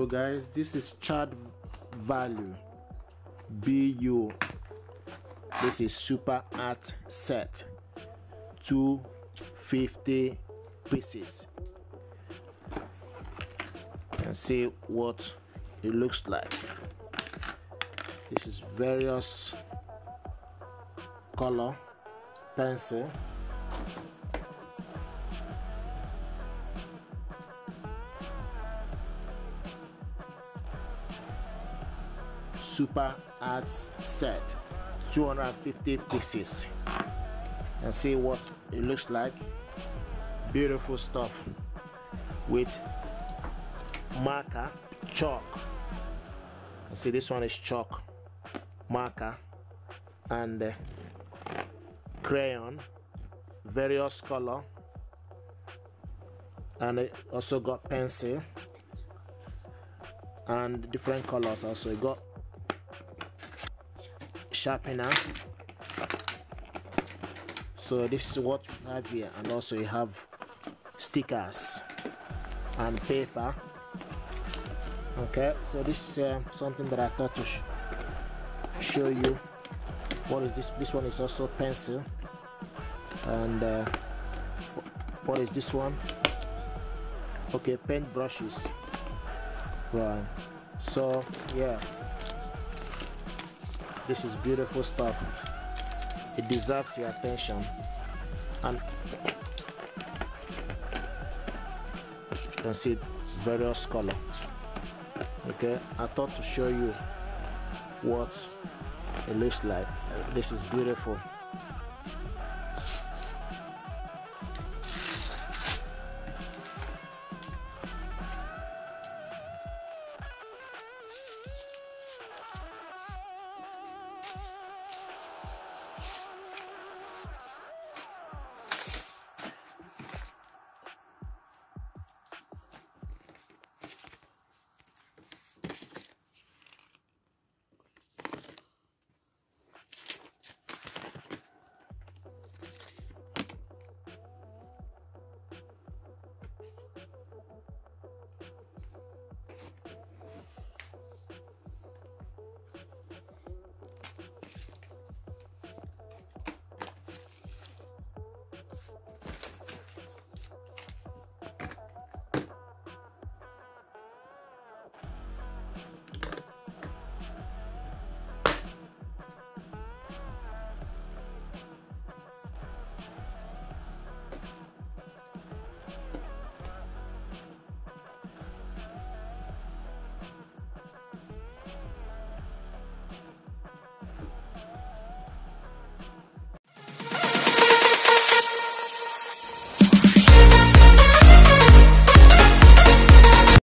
guys, this is chart value BU. This is super art set, 250 pieces, and see what it looks like. This is various color pencil. Super arts set, 250 pieces, and see what it looks like. Beautiful stuff with marker, chalk. And see, this one is chalk, marker, and crayon, various color, and it also got pencil and different colors. Also it got sharpener. So this is what we have here, and also you have stickers and paper. Okay, so this is something that I thought to show you. What is this? This one is also pencil. And what is this one? Okay, paint brushes. Right, so yeah, this is beautiful stuff. It deserves your attention. And you can see various color. Okay, I thought to show you what it looks like. This is beautiful.